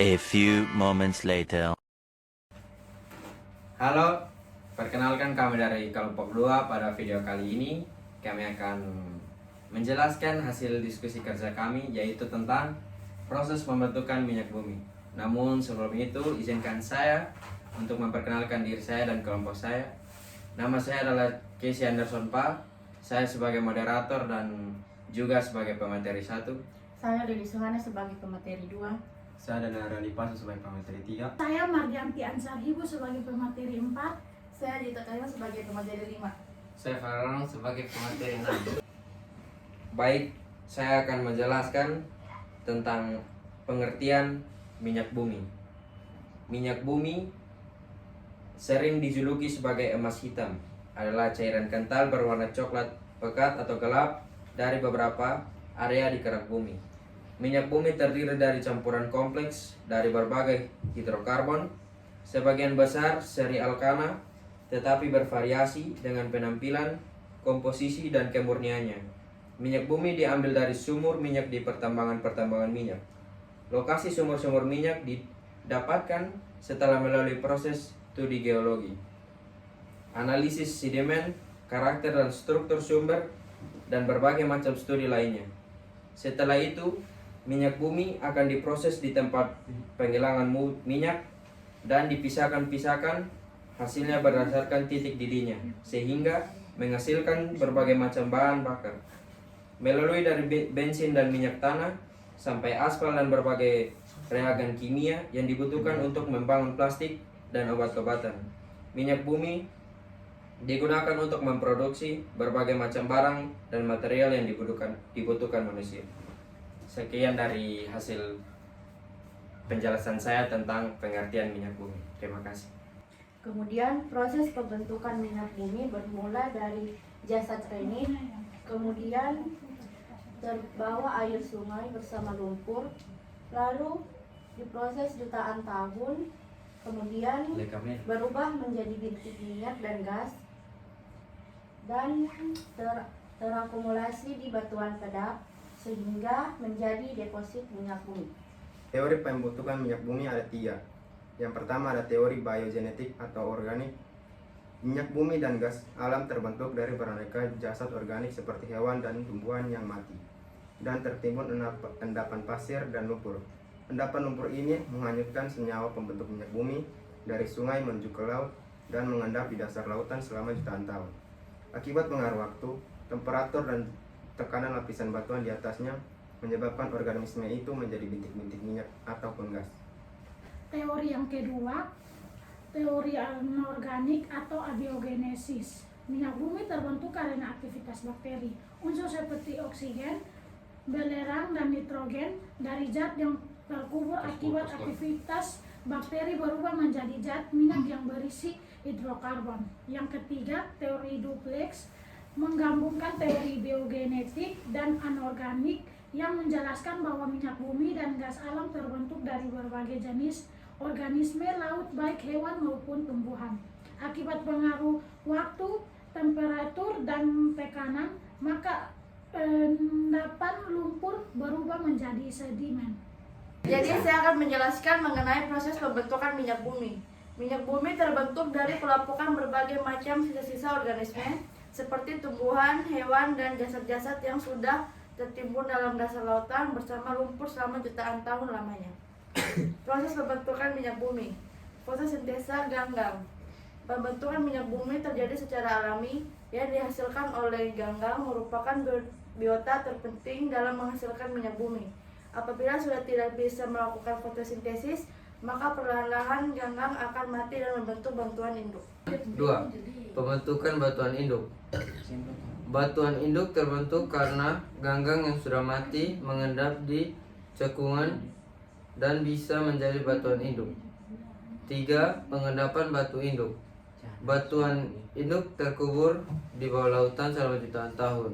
A few moments later. Halo, perkenalkan kami dari kelompok 2. Pada video kali ini kami akan menjelaskan hasil diskusi kerja kami, yaitu tentang proses pembentukan minyak bumi. Namun sebelum itu izinkan saya untuk memperkenalkan diri saya dan kelompok saya. Nama saya adalah Casey Anderson Pa. Saya sebagai moderator dan juga sebagai pemateri 1. Saya Dedi Suhana sebagai pemateri 2. Saya Dana Ralipasu sebagai pemateri 3. Saya Mardianti Ansarhibu sebagai pemateri 4. Saya Dita Tayang sebagai pemateri 5. Saya Farang sebagai pemateri 6. Baik, saya akan menjelaskan tentang pengertian minyak bumi. Minyak bumi sering dijuluki sebagai emas hitam, adalah cairan kental berwarna coklat pekat atau gelap dari beberapa area di kerak bumi. Minyak bumi terdiri dari campuran kompleks dari berbagai hidrokarbon, sebagian besar seri alkana, tetapi bervariasi dengan penampilan, komposisi, dan kemurniannya. Minyak bumi diambil dari sumur minyak di pertambangan-pertambangan minyak. Lokasi sumur-sumur minyak didapatkan setelah melalui proses studi geologi, analisis sedimen, karakter dan struktur sumber, dan berbagai macam studi lainnya. Setelah itu, minyak bumi akan diproses di tempat penggilingan minyak dan dipisahkan-pisahkan hasilnya berdasarkan titik didihnya, sehingga menghasilkan berbagai macam bahan bakar. Melalui dari bensin dan minyak tanah sampai aspal dan berbagai reagen kimia yang dibutuhkan untuk membangun plastik dan obat-obatan. Minyak bumi digunakan untuk memproduksi berbagai macam barang dan material yang dibutuhkan manusia. Sekian dari hasil penjelasan saya tentang pengertian minyak bumi. Terima kasih. Kemudian proses pembentukan minyak bumi bermula dari jasad renit, kemudian terbawa air sungai bersama lumpur, lalu diproses jutaan tahun, kemudian berubah menjadi bintik minyak dan gas, dan terakumulasi di batuan pedak sehingga menjadi deposit minyak bumi. Teori pembentukan minyak bumi ada 3. Yang pertama ada teori biogenetik atau organik. Minyak bumi dan gas alam terbentuk dari beraneka jasad organik seperti hewan dan tumbuhan yang mati dan tertimbun endapan pasir dan lumpur. Endapan lumpur ini menghanyutkan senyawa pembentuk minyak bumi dari sungai menuju ke laut dan mengendap di dasar lautan selama jutaan tahun. Akibat pengaruh waktu, temperatur dan tekanan lapisan batuan di atasnya menyebabkan organisme itu menjadi bintik-bintik minyak ataupun gas. Teori yang kedua, teori anorganik atau abiogenesis. Minyak bumi terbentuk karena aktivitas bakteri. Unsur seperti oksigen, belerang, dan nitrogen dari zat yang terkubur akibat aktivitas bakteri berubah menjadi zat minyak yang berisi hidrokarbon. Yang ketiga, teori duplex menggabungkan teori biogenetik dan anorganik yang menjelaskan bahwa minyak bumi dan gas alam terbentuk dari berbagai jenis organisme laut baik hewan maupun tumbuhan. Akibat pengaruh waktu, temperatur, dan tekanan, maka endapan lumpur berubah menjadi sedimen. Jadi saya akan menjelaskan mengenai proses pembentukan minyak bumi. Minyak bumi terbentuk dari pelumpukan berbagai macam sisa-sisa organisme seperti tumbuhan, hewan, dan jasad-jasad yang sudah tertimbun dalam dasar lautan bersama lumpur selama jutaan tahun lamanya. Proses pembentukan minyak bumi. Fotosintesa ganggang. Pembentukan minyak bumi terjadi secara alami yang dihasilkan oleh ganggang merupakan biota terpenting dalam menghasilkan minyak bumi. Apabila sudah tidak bisa melakukan fotosintesis, maka perlahan-lahan ganggang akan mati dan membentuk batuan induk. 2. Pembentukan batuan induk. Batuan induk terbentuk karena ganggang yang sudah mati mengendap di cekungan dan bisa menjadi batuan induk. 3. Pengendapan batu induk. Batuan induk terkubur di bawah lautan selama jutaan tahun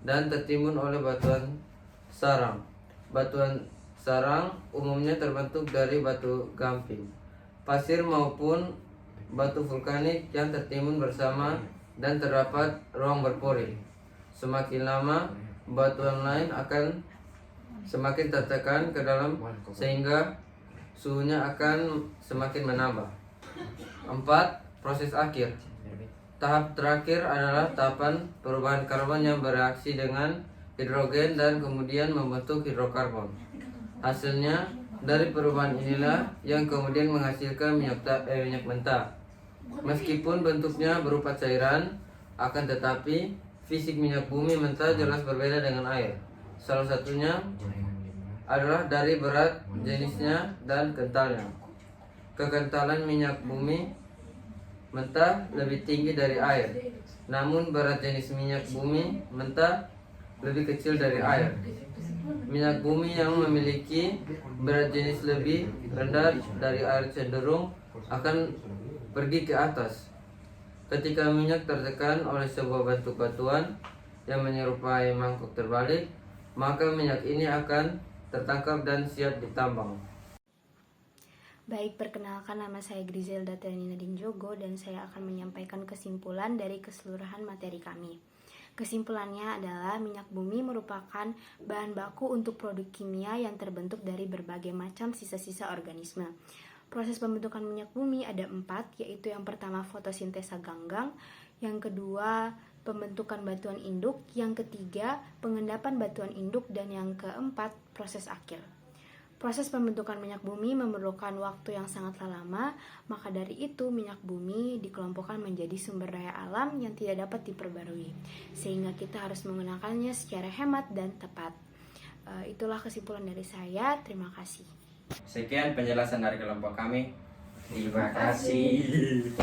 dan tertimbun oleh batuan sarang. Batuan sarang umumnya terbentuk dari batu gamping, pasir maupun batu vulkanik yang tertimbun bersama dan terdapat ruang berpori. Semakin lama, batuan lain akan semakin tertekan ke dalam sehingga suhunya akan semakin menambah. 4. Proses akhir. Tahap terakhir adalah tahapan perubahan karbon yang bereaksi dengan hidrogen dan kemudian membentuk hidrokarbon. Hasilnya dari perubahan inilah yang kemudian menghasilkan minyak mentah. Meskipun bentuknya berupa cairan, akan tetapi fisik minyak bumi mentah jelas berbeda dengan air. Salah satunya adalah dari berat jenisnya dan kentalnya. Kekentalan minyak bumi mentah lebih tinggi dari air, namun berat jenis minyak bumi mentah lebih kecil dari air. Minyak bumi yang memiliki berat jenis lebih rendah dari air cenderung akan pergi ke atas. Ketika minyak tertekan oleh sebuah bentuk batuan yang menyerupai mangkuk terbalik, maka minyak ini akan tertangkap dan siap ditambang. Baik, perkenalkan, nama saya Griselda Tianina Dinjogo dan saya akan menyampaikan kesimpulan dari keseluruhan materi kami. Kesimpulannya adalah minyak bumi merupakan bahan baku untuk produk kimia yang terbentuk dari berbagai macam sisa-sisa organisme. Proses pembentukan minyak bumi ada 4, yaitu yang pertama fotosintesa ganggang, yang kedua pembentukan batuan induk, yang ketiga pengendapan batuan induk, dan yang keempat proses akhir. Proses pembentukan minyak bumi memerlukan waktu yang sangatlah lama, maka dari itu minyak bumi dikelompokkan menjadi sumber daya alam yang tidak dapat diperbarui, sehingga kita harus menggunakannya secara hemat dan tepat. Itulah kesimpulan dari saya, terima kasih. Sekian penjelasan dari kelompok kami. Terima kasih.